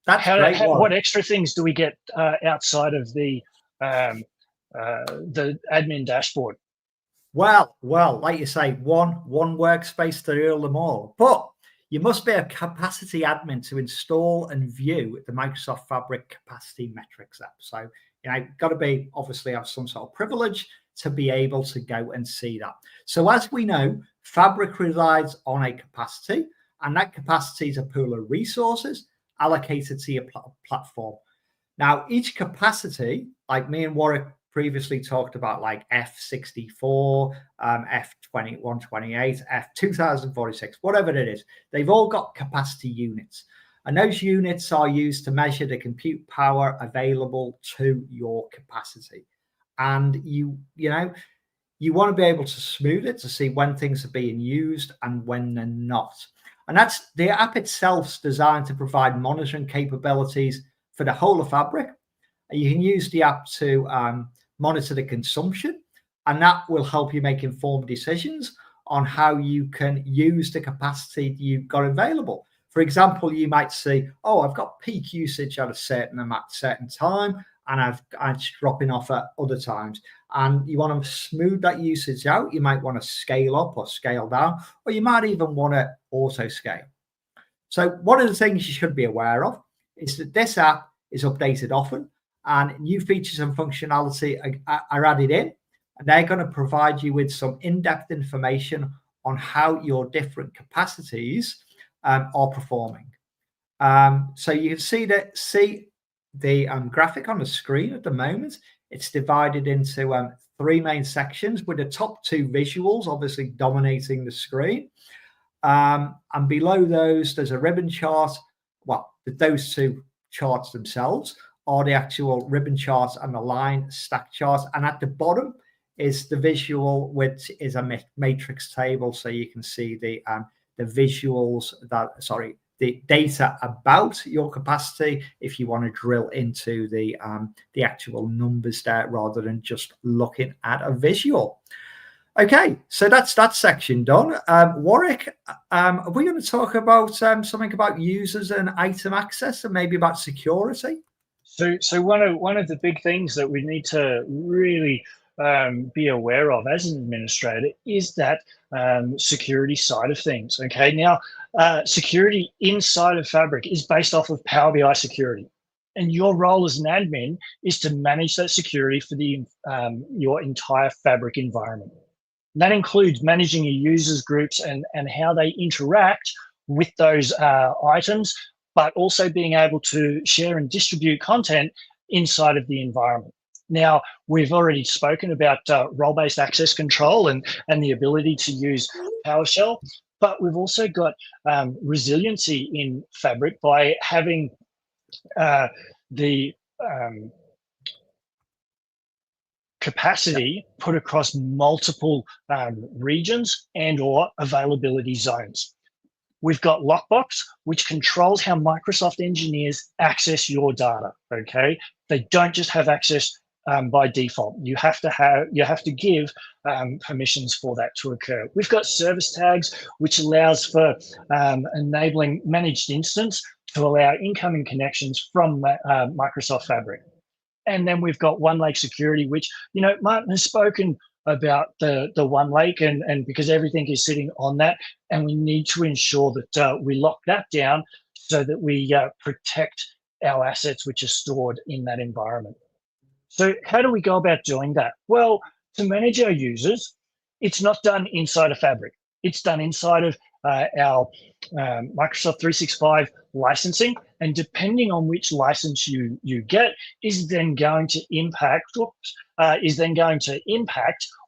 that's great. What extra things do we get outside of the admin dashboard? Well, like you say, one workspace to rule them all. But you must be a capacity admin to install and view the Microsoft Fabric Capacity Metrics app. So, got to be obviously have some sort of privilege to be able to go and see that. So as we know, Fabric resides on a capacity, and that capacity is a pool of resources allocated to your platform. Now, each capacity, like me and Warwick previously talked about, like F64, F2128, F2046, whatever it is, they've all got capacity units. And those units are used to measure the compute power available to your capacity. And you want to be able to smooth it to see when things are being used and when they're not. And that's the app itself is designed to provide monitoring capabilities for the whole of Fabric. You can use the app to monitor the consumption, and that will help you make informed decisions on how you can use the capacity you've got available. For example, you might see, I've got peak usage at a certain time, and it's dropping off at other times. And you want to smooth that usage out. You might want to scale up or scale down, or you might even want to auto scale. So one of the things you should be aware of is that this app is updated often, and new features and functionality are added in, and they're going to provide you with some in-depth information on how your different capacities are performing. So you can see the graphic on the screen at the moment. It's divided into 3 main sections, with the top 2 visuals obviously dominating the screen. And below those, there's a ribbon chart. Well, those 2 charts themselves are the actual ribbon charts and the line stack charts. And at the bottom is the visual, which is a matrix table. So you can see the visuals the data about your capacity if you want to drill into the actual numbers there rather than just looking at a visual. Okay, so that's that section done. Warwick, are we going to talk about something about users and item access and maybe about security? So one of the big things that we need to really be aware of as an administrator is that security side of things. Okay, now security inside of Fabric is based off of Power BI security, and your role as an admin is to manage that security for your entire Fabric environment. And that includes managing your users groups and how they interact with those items, but also being able to share and distribute content inside of the environment. Now, we've already spoken about role-based access control and the ability to use PowerShell, but we've also got resiliency in Fabric by having the capacity put across multiple regions and or availability zones. We've got Lockbox, which controls how Microsoft engineers access your data, okay? They don't just have access by default. You have to give permissions for that to occur. We've got service tags, which allows for enabling managed instance to allow incoming connections from Microsoft Fabric. And then we've got One Lake Security, which, Martin has spoken about the One Lake, and because everything is sitting on that, and we need to ensure that we lock that down so that we protect our assets which are stored in that environment. So how do we go about doing that? Well, to manage our users, it's not done inside of Fabric. It's done inside of our Microsoft 365 licensing, and depending on which license you get, is then going to impact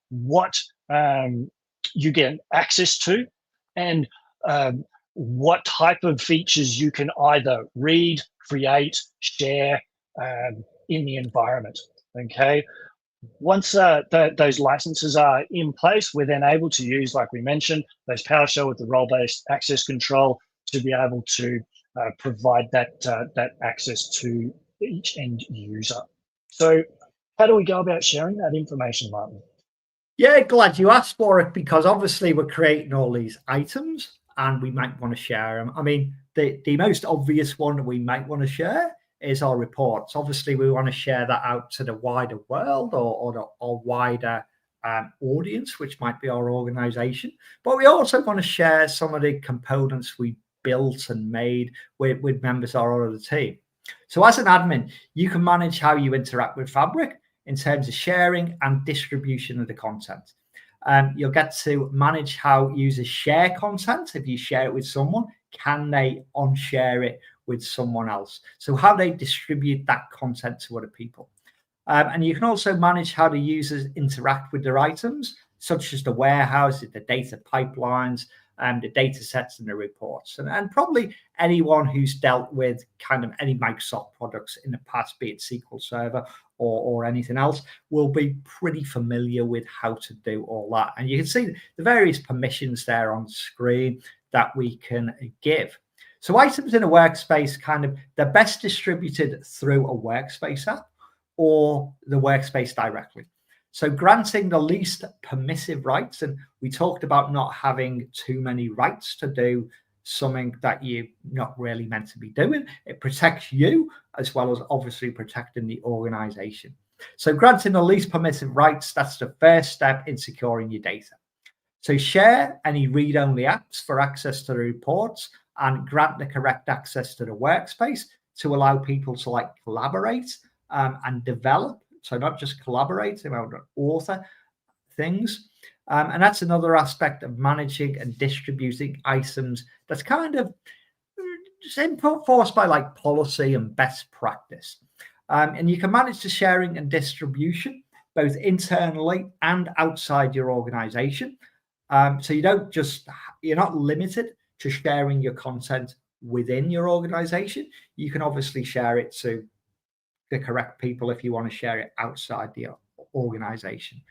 what you get access to, and what type of features you can either read, create, share in the environment. Okay. Once those licenses are in place, we're then able to use, like we mentioned, those PowerShell with the role-based access control to be able to provide that access to each end user. So how do we go about sharing that information, Martin? Yeah, glad you asked for it, because obviously we're creating all these items and we might want to share them. I mean, the most obvious one we might want to share is our reports. Obviously, we want to share that out to the wider world or the wider audience, which might be our organization. But we also want to share some of the components we built and made with members of our other team. So as an admin, you can manage how you interact with Fabric in terms of sharing and distribution of the content. You'll get to manage how users share content. If you share it with someone, can they unshare it with someone else? So how they distribute that content to other people. And you can also manage how the users interact with their items, such as the warehouse, the data pipelines, the data sets and the reports. And probably anyone who's dealt with kind of any Microsoft products in the past, be it SQL Server or anything else, will be pretty familiar with how to do all that. And you can see the various permissions there on the screen that we can give. So items in a workspace, they're best distributed through a workspace app or the workspace directly. So granting the least permissive rights, and we talked about not having too many rights to do something that you're not really meant to be doing. It protects you as well as obviously protecting the organization. So granting the least permissive rights, that's the first step in securing your data. So share any read-only apps for access to the reports and grant the correct access to the workspace to allow people to collaborate and develop. So not just collaborate, author things. And that's another aspect of managing and distributing items that's kind of enforced by policy and best practice. And you can manage the sharing and distribution both internally and outside your organization. So you're not limited to sharing your content within your organization. You can obviously share it to the correct people if you want to share it outside the organization.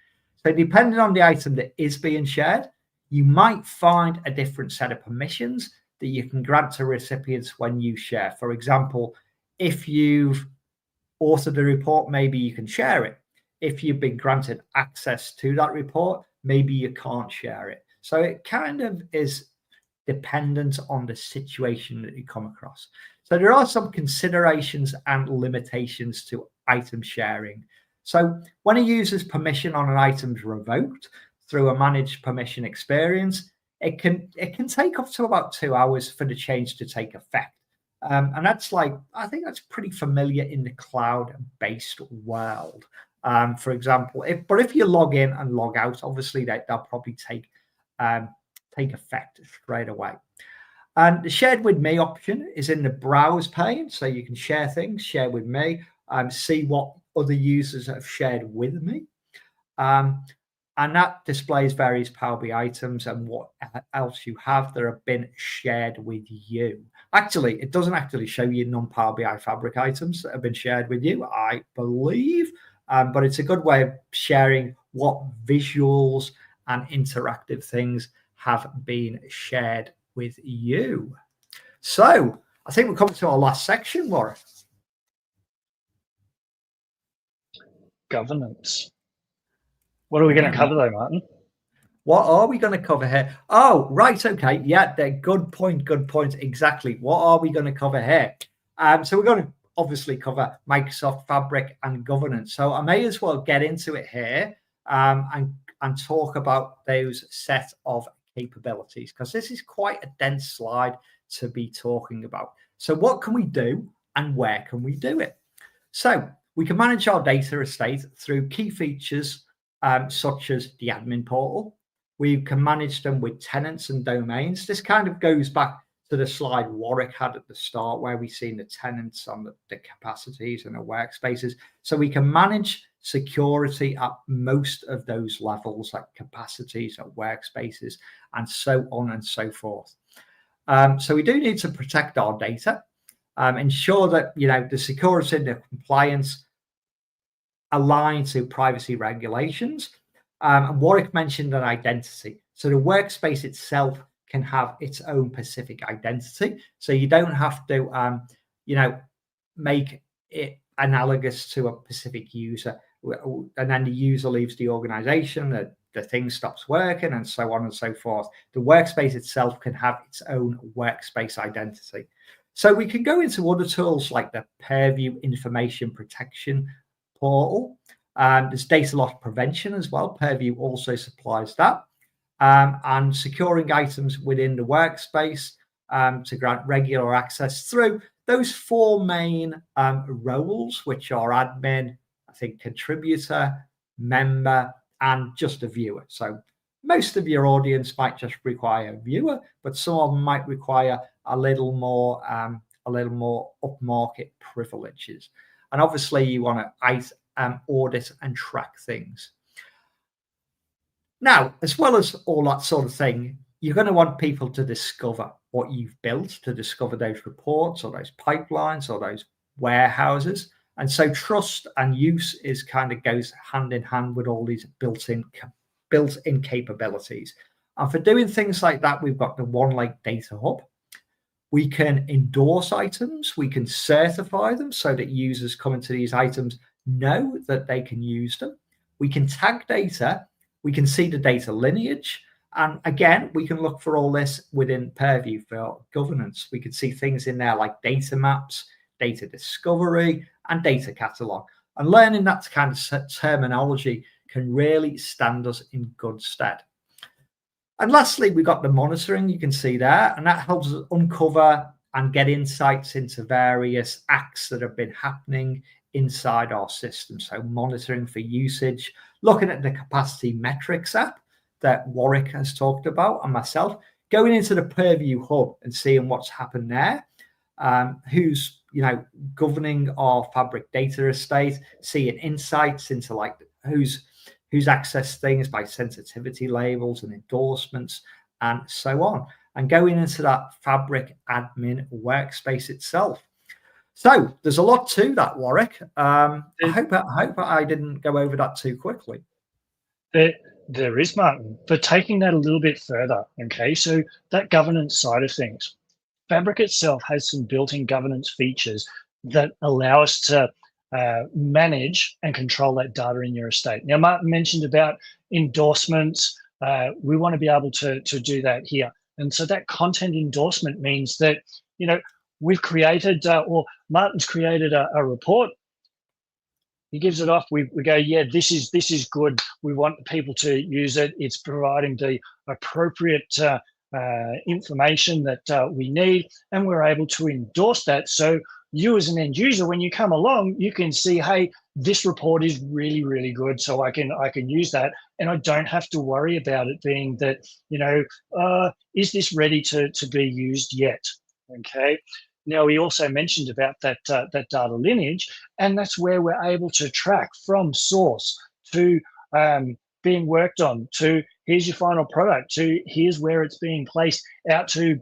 So depending on the item that is being shared, you might find a different set of permissions that you can grant to recipients when you share. For example, if you've authored a report, maybe you can share it. If you've been granted access to that report, maybe you can't share it. So it kind of is dependent on the situation that you come across. So there are some considerations and limitations to item sharing. So when a user's permission on an item is revoked through a managed permission experience, it can take up to about 2 hours for the change to take effect. And that's I think that's pretty familiar in the cloud-based world. For example, if you log in and log out, obviously they'll probably take effect straight away. And the shared with me option is in the browse pane, so you can share things, share with me, see what other users have shared with me. And that displays various Power BI items and what else you have that have been shared with you. Actually, it doesn't actually show you non-Power BI Fabric items that have been shared with you, I believe, but it's a good way of sharing what visuals and interactive things have been shared with you. So I think we're coming to our last section, Warren. governance. What are we going to cover though, Martin? What are we going to cover here? Oh, right. Okay. Yeah, good point. Good point. Exactly. What are we going to cover here? So we're going to obviously cover Microsoft Fabric and governance. So I may as well get into it here and talk about those set of capabilities, because this is quite a dense slide to be talking about. So what can we do and where can we do it? So we can manage our data estate through key features such as the admin portal. We can manage them with tenants and domains. This kind of goes back to the slide Warwick had at the start, where we've seen the tenants on the capacities and the workspaces. So we can manage security at most of those levels, like capacities or workspaces, and so on and so forth. So we do need to protect our data, ensure that the security and the compliance align to privacy regulations. And Warwick mentioned an identity. So the workspace itself can have its own specific identity. So you don't have to, make it analogous to a specific user. And then the user leaves the organization, the thing stops working, and so on and so forth. The workspace itself can have its own workspace identity. So we can go into other tools like the Purview Information Protection Portal. There's data loss prevention as well. Purview also supplies that. And securing items within the workspace to grant regular access through those four main roles, which are admin, I think contributor, member, and just a viewer. So most of your audience might just require a viewer, but some of them might require a little more upmarket privileges. And obviously you want to audit and track things. Now, as well as all that sort of thing, you're going to want people to discover what you've built, to discover those reports or those pipelines or those warehouses. And so trust and use goes hand in hand with all these built-in capabilities. And for doing things like that, we've got the OneLake Data Hub. We can endorse items. We can certify them so that users coming to these items know that they can use them. We can tag data. We can see the data lineage. And again, we can look for all this within Purview for governance. We can see things in there like data maps, data discovery, and data catalog. And learning that kind of terminology can really stand us in good stead. And lastly, we've got the monitoring you can see there, and that helps us uncover and get insights into various acts that have been happening inside our system. So monitoring for usage, looking at the capacity metrics app that Warwick has talked about, and myself, going into the Purview Hub and seeing what's happened there, who's governing our Fabric data estate, seeing insights into like who's accessed things by sensitivity labels and endorsements and so on, and going into that Fabric admin workspace itself. So there's a lot to that, Warwick. I hope I didn't go over that too quickly. There is, Martin, but taking that a little bit further, okay, so that governance side of things, Fabric itself has some built-in governance features that allow us to manage and control that data in your estate. Now, Martin mentioned about endorsements. We want to be able to do that here. And so that content endorsement means that, we've created, or Martin's created a report. He gives it off. We go, yeah, this is good. We want people to use it. It's providing the appropriate information that we need, and we're able to endorse that. So you as an end user, when you come along, you can see, hey, this report is really, really good. So I can use that, and I don't have to worry about it being that, is this ready to be used yet? Okay. Now, we also mentioned about that data lineage, and that's where we're able to track from source to being worked on, to here's your final product, to here's where it's being placed, out to,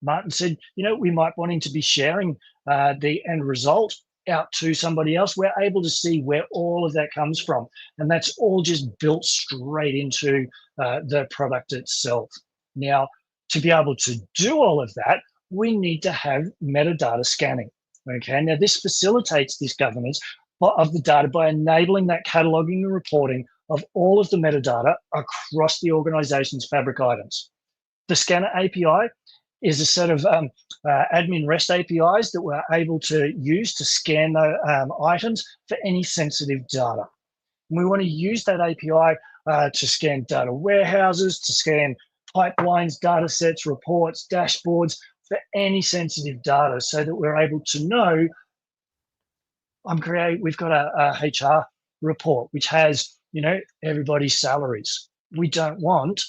Martin said, we might wanting to be sharing the end result out to somebody else. We're able to see where all of that comes from. And that's all just built straight into the product itself. Now, to be able to do all of that, we need to have metadata scanning. Okay, now this facilitates this governance of the data by enabling that cataloging and reporting of all of the metadata across the organization's Fabric items. The Scanner API is a set of admin REST APIs that we're able to use to scan the items for any sensitive data. And we want to use that API to scan data warehouses, to scan pipelines, data sets, reports, dashboards for any sensitive data, so that we're able to know we've got a HR report which has, everybody's salaries. We don't want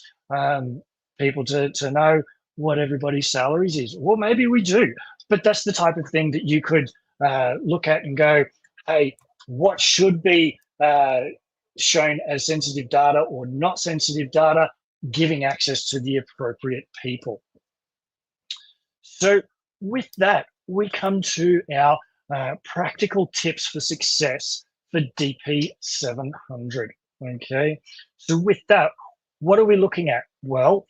people to know what everybody's salaries is. Well, maybe we do, but that's the type of thing that you could look at and go, hey, what should be shown as sensitive data or not sensitive data, giving access to the appropriate people. So with that, we come to our practical tips for success for DP-700. Okay, so with that, what are we looking at? Well,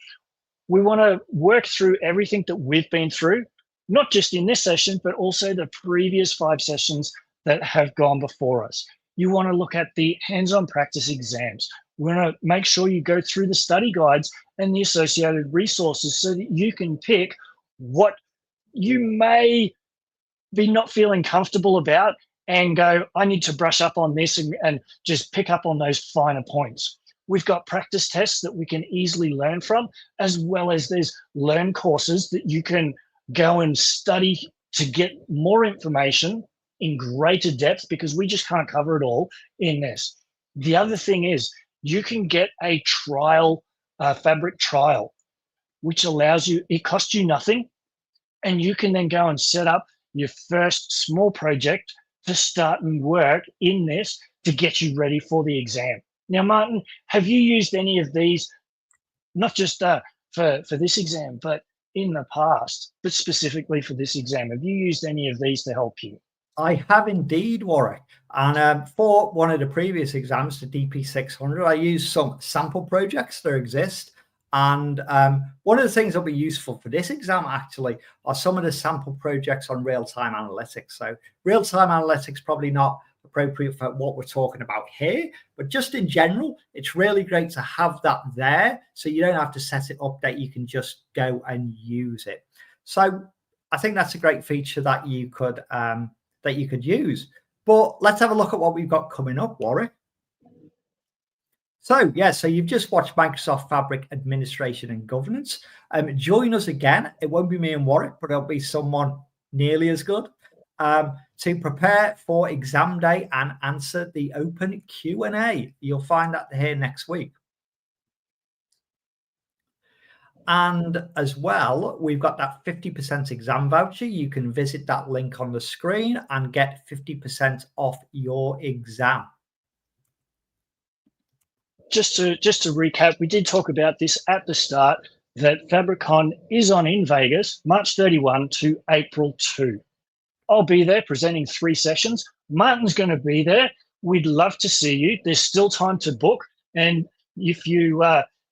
we want to work through everything that we've been through, not just in this session, but also the previous 5 sessions that have gone before us. You want to look at the hands-on practice exams. We want to make sure you go through the study guides and the associated resources so that you can pick what you may be not feeling comfortable about and go, I need to brush up on this and just pick up on those finer points. We've got practice tests that we can easily learn from, as well as there's learn courses that you can go and study to get more information in greater depth, because we just can't cover it all in this. The other thing is you can get a trial, Fabric trial, which allows you, it costs you nothing, and you can then go and set up your first small project to start and work in this to get you ready for the exam. Now, Martin, have you used any of these, not just for this exam, but in the past, but specifically for this exam? Have you used any of these to help you? I have indeed, Warwick. And for one of the previous exams, the DP-600, I used some sample projects that exist. And one of the things that'll be useful for this exam, actually, are some of the sample projects on real-time analytics. So real-time analytics probably not appropriate for what we're talking about here, but just in general, it's really great to have that there, so you don't have to set it up, that you can just go and use it. So I think that's a great feature that you could use. But let's have a look at what we've got coming up, Warwick. So you've just watched Microsoft Fabric Administration and Governance. Join us again. It won't be me and Warwick, but it'll be someone nearly as good, to prepare for exam day and answer the open Q&A. You'll find that here next week. And as well, we've got that 50% exam voucher. You can visit that link on the screen and get 50% off your exam. Just to recap, we did talk about this at the start, that FabricCon is on in Vegas, March 31 to April 2. I'll be there presenting 3 sessions. Martin's going to be there. We'd love to see you. There's still time to book. And if you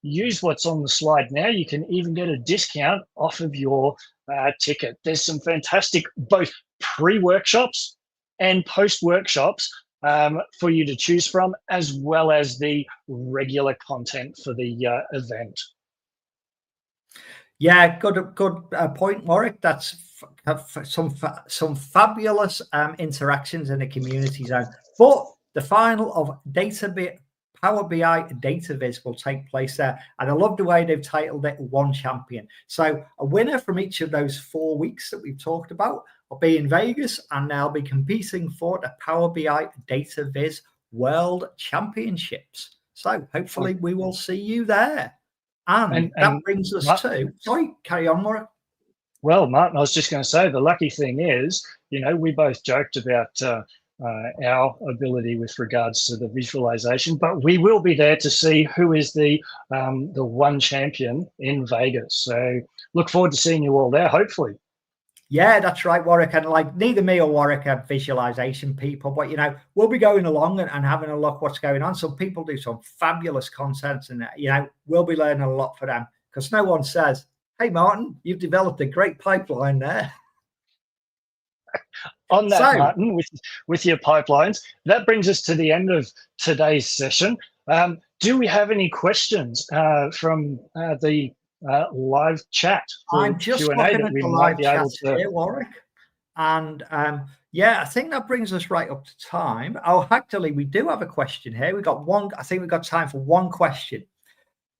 use what's on the slide now, you can even get a discount off of your ticket. There's some fantastic both pre-workshops and post-workshops for you to choose from, as well as the regular content for the event. Yeah, good point, Warwick. That's some fabulous interactions in the community zone. But the final of Power BI Data Viz will take place there. And I love the way they've titled it One Champion. So a winner from each of those 4 weeks that we've talked about will be in Vegas, and they'll be competing for the Power BI Data Viz World Championships. So hopefully we will see you there. And that brings us to, sorry, carry on, Warwick. Well, Martin, I was just going to say, the lucky thing is, we both joked about our ability with regards to the visualization, but we will be there to see who is the one champion in Vegas. So look forward to seeing you all there, hopefully. Yeah, that's right, Warwick. And like, neither me or Warwick are visualization people, but we'll be going along and having a look what's going on. Some people do some fabulous content, and we'll be learning a lot for them, because no one says, hey Martin, you've developed a great pipeline there. On that, So Martin, with your pipelines, that brings us to the end of today's session. Do we have any questions from the live chat for I'm just Q&A looking that at we the might live be chat able to? here, Warwick. And yeah, I think that brings us right up to time. Oh, actually, we do have a question here. We've got one. I think we've got time for one question.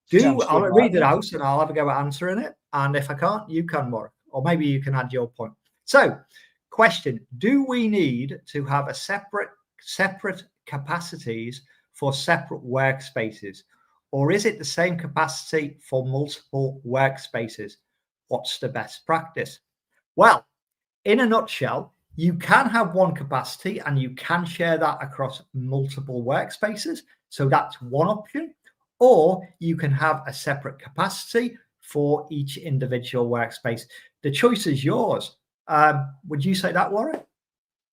Sounds I'll good, read it Martin. out and I'll have a go at answering it. And if I can't, you can, Warwick. Or maybe you can add your point. So, question: do we need to have a separate capacities for separate workspaces, or is it the same capacity for multiple workspaces? What's the best practice? Well, in a nutshell, you can have one capacity and you can share that across multiple workspaces. So that's one option. Or you can have a separate capacity for each individual workspace. The choice is yours. Would you say that, Warren?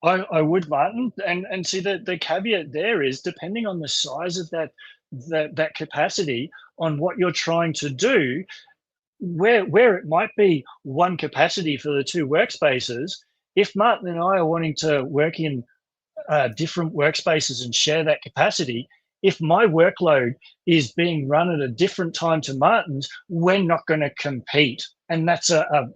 I would, Martin, and see the caveat there is depending on the size of that capacity, on what you're trying to do, where it might be one capacity for the two workspaces. If Martin and I are wanting to work in different workspaces and share that capacity, if my workload is being run at a different time to Martin's, we're not going to compete. And that's a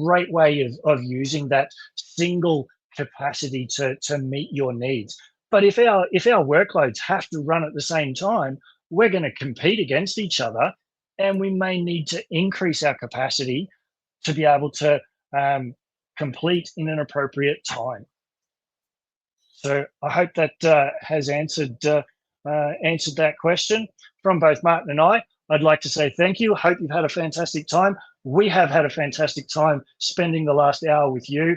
great way of using that single capacity to meet your needs. But if our workloads have to run at the same time, we're going to compete against each other, and we may need to increase our capacity to be able to complete in an appropriate time. So I hope that has answered that question from both Martin and I. I'd like to say thank you. Hope you've had a fantastic time. We have had a fantastic time spending the last hour with you.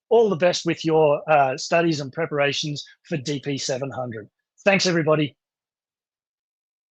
All the best with your studies and preparations for DP-700. Thanks, everybody.